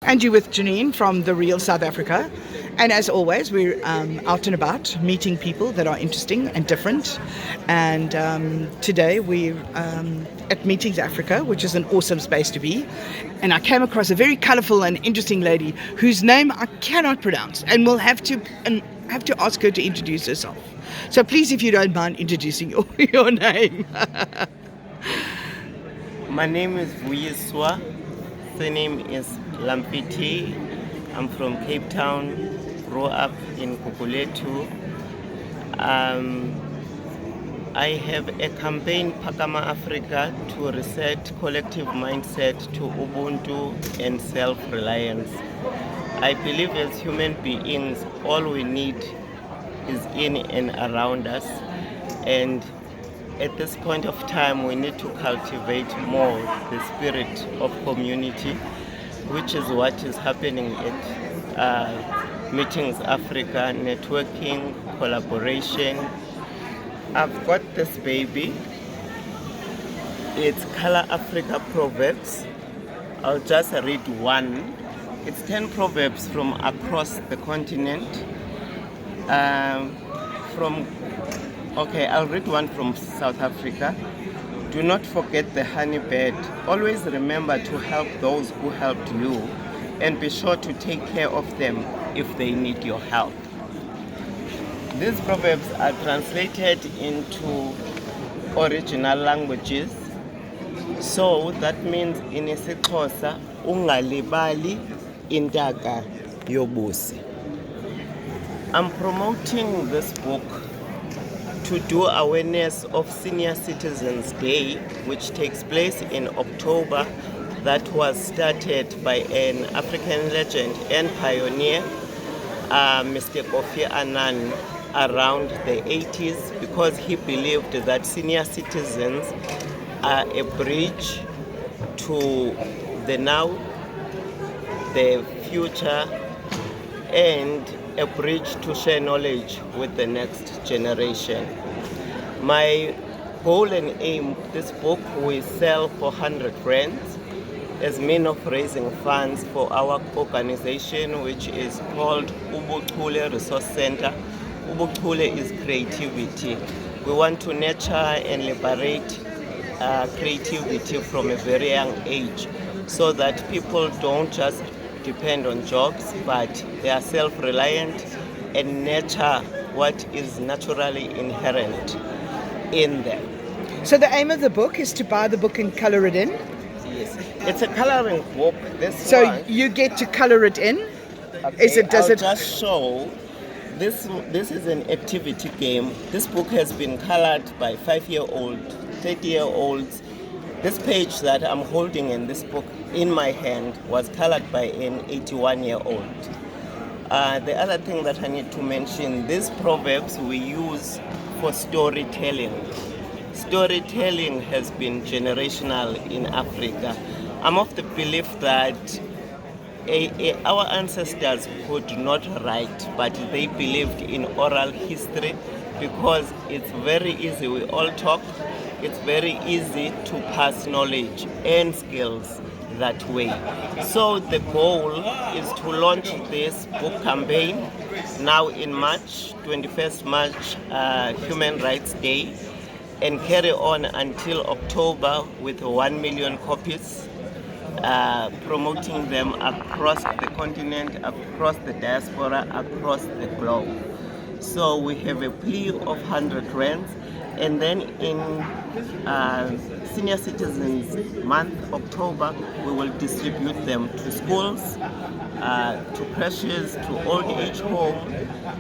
And you with Geniene from The Real South Africa. And as always, we're out and about meeting people that are interesting and different. And today we're at Meetings Africa, which is an awesome space to be. And I came across a very colourful and interesting lady whose name I cannot pronounce, and will have to ask her to introduce herself. So please, if you don't mind introducing your name. My name is Vuyiswa. Surname is Lamfiti. I'm from Cape Town. Grew up in Kukuletu. I have a campaign, Pakama Africa, to reset collective mindset to Ubuntu and self-reliance. I believe as human beings, all we need is in and around us. And at this point of time, we need to cultivate more the spirit of community, which is what is happening at Meetings Africa, networking, collaboration. I've got this baby. It's Color Africa Proverbs. I'll just read one. It's 10 proverbs from across the continent. I'll read one from South Africa. Do not forget the honey bird. Always remember to help those who helped you, and be sure to take care of them if they need your help. These proverbs are translated into original languages. So that means in isiXhosa, ungalibali intaka yobusi. I'm promoting this book to do awareness of Senior Citizens Day, which takes place in October, that was started by an African legend and pioneer, Mr. Kofi Annan, around the 80s, because he believed that senior citizens are a bridge to the now, the future, and a bridge to share knowledge with the next generation. My goal and aim, this book will sell for 100 rands as means of raising funds for our organization, which is called Ubuchule Resource Center. Ubuchule is creativity. We want to nurture and liberate creativity from a very young age, so that people don't just depend on jobs, but they are self-reliant and nurture what is naturally inherent in them. So the aim of the book is to buy the book and colour it in? Yes. It's a colouring book. So you get to colour it in? Okay, I'll just show. This is an activity game. This book has been coloured by 5-year-old, 30-year-olds. This page that I'm holding in this book in my hand was colored by an 81-year-old. The other thing that I need to mention, these proverbs we use for storytelling. Storytelling has been generational in Africa. I'm of the belief that our ancestors could not write, but they believed in oral history, because it's very easy. We all talk. It's very easy to pass knowledge and skills that way. So the goal is to launch this book campaign now in March, 21st March, Human Rights Day, and carry on until October with 1 million copies, promoting them across the continent, across the diaspora, across the globe. So we have a plea of 100 rands. And then in Senior Citizens Month, October, we will distribute them to schools, to creches, to old age home.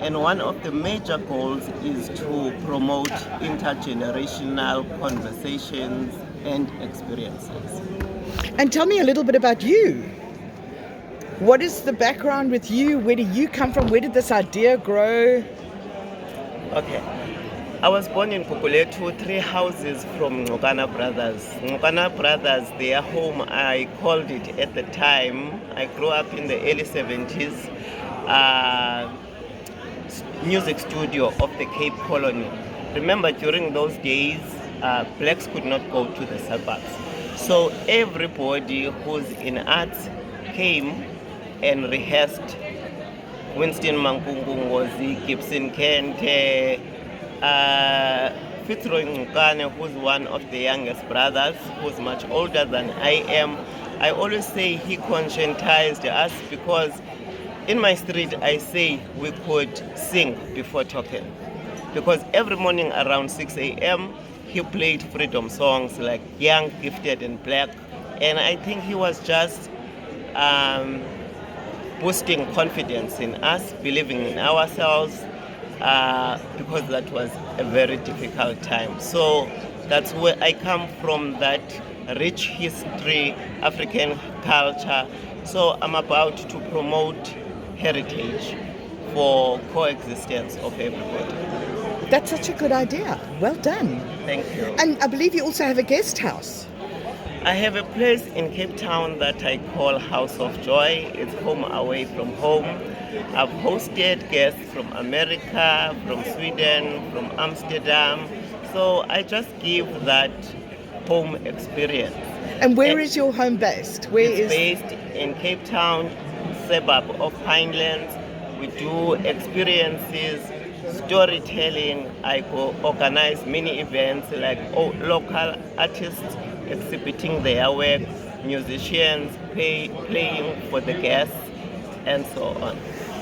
And one of the major goals is to promote intergenerational conversations and experiences. And tell me a little bit about you. What is the background with you? Where do you come from? Where did this idea grow? Okay. I was born in Kukuletu, 3 houses from Ngokana Brothers. Ngokana Brothers, their home, I called it at the time. I grew up in the early 70s, music studio of the Cape Colony. Remember, during those days, blacks could not go to the suburbs. So everybody who's in arts came and rehearsed Winston Mankungu, Gibson Kente, Fitzroy Ngukane, who's one of the youngest brothers, who's much older than I am. I always say he conscientized us, because in my street I say we could sing before talking. Because every morning around 6 a.m. he played freedom songs like Young, Gifted and Black. And I think he was just boosting confidence in us, believing in ourselves, because that was a very difficult time. So that's where I come from, that rich history, African culture. So I'm about to promote heritage for coexistence of everybody. That's such a good idea. Well done. Thank you. And I believe you also have a guest house. I have a place in Cape Town that I call House of Joy. It's home away from home. I've hosted guests from America, from Sweden, from Amsterdam. So I just give that home experience. And where is your home based? Where It's is based in Cape Town, suburb of Pinelands. We do experiences, storytelling. I organize many events like local artists exhibiting their work, musicians playing for the guests, and so on.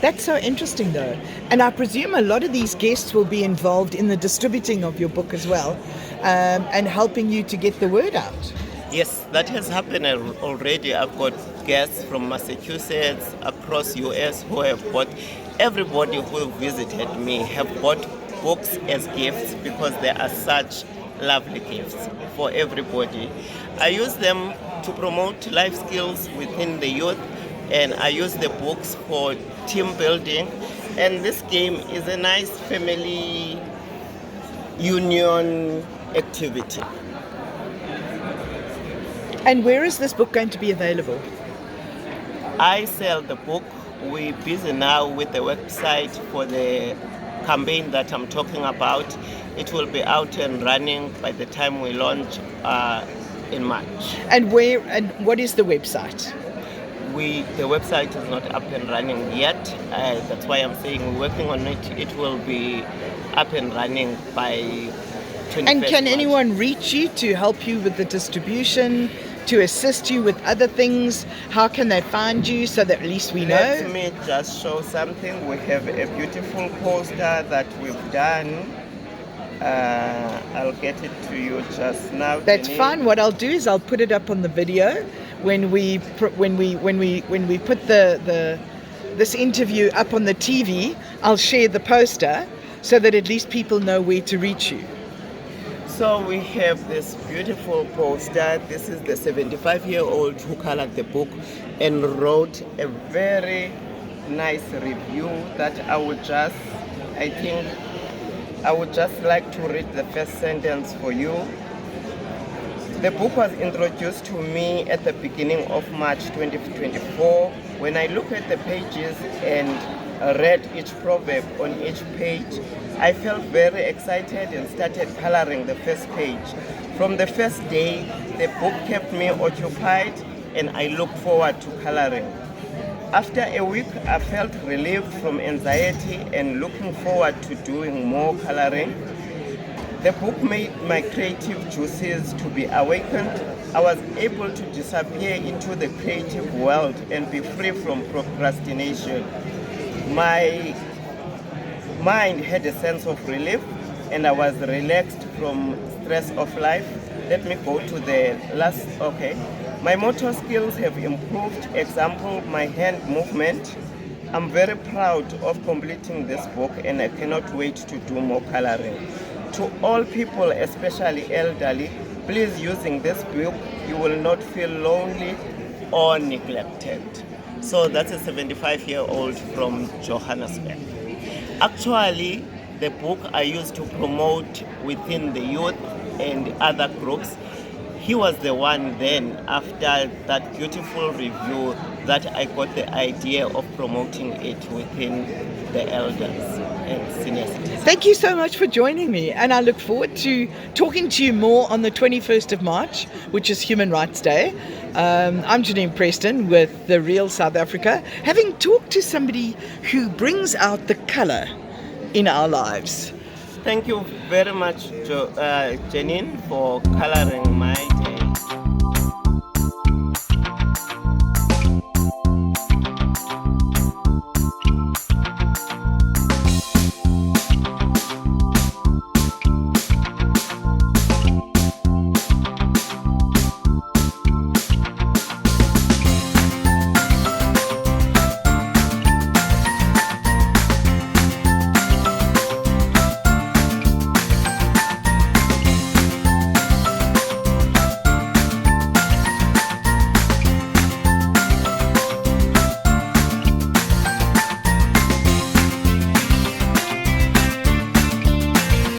That's so interesting, though. And I presume a lot of these guests will be involved in the distributing of your book as well, and helping you to get the word out. Yes, that has happened already. I've got guests from Massachusetts, across US who have bought. Everybody who visited me have bought books as gifts, because there are such lovely gifts for everybody. I use them to promote life skills within the youth, and I use the books for team building. And this game is a nice family union activity. And where is this book going to be available? I sell the book. We're busy now with the website for the campaign that I'm talking about. It will be out and running by the time we launch in March. And where and what is the website? The website is not up and running yet. That's why I'm saying we're working on it. It will be up and running by 21st And can March. anyone reach you to help you with the distribution, to assist you with other things? How can they find you so that at least we know? Let me just show something. We have a beautiful poster that we've done. I'll get it to you just now. That's Geniene. fine. What I'll do is I'll put it up on the video when we put this interview up on the TV. I'll share the poster so that at least people know where to reach you. So we have this beautiful poster. This is the 75-year-old who colored the book and wrote a very nice review that I would just like to read the first sentence for you. The book was introduced to me at the beginning of March 2024. When I look at the pages and read each proverb on each page, I felt very excited and started coloring the first page. From the first day, the book kept me occupied and I looked forward to coloring. After a week, I felt relieved from anxiety and looking forward to doing more coloring. The book made my creative juices to be awakened. I was able to disappear into the creative world and be free from procrastination. My mind had a sense of relief and I was relaxed from stress of life. Let me go to the last, okay. My motor skills have improved, example, my hand movement. I'm very proud of completing this book and I cannot wait to do more coloring. To all people, especially elderly, please using this book, you will not feel lonely or neglected. So that's a 75-year-old from Johannesburg. Actually, the book I used to promote within the youth and other groups. He was the one then, after that beautiful review, that I got the idea of promoting it within the elders. and senior citizens. Thank you so much for joining me, and I look forward to talking to you more on the 21st of March, which is Human Rights Day. I'm Geniene Preston with The Real South Africa, having talked to somebody who brings out the colour in our lives. Thank you very much, Geniene, for coloring my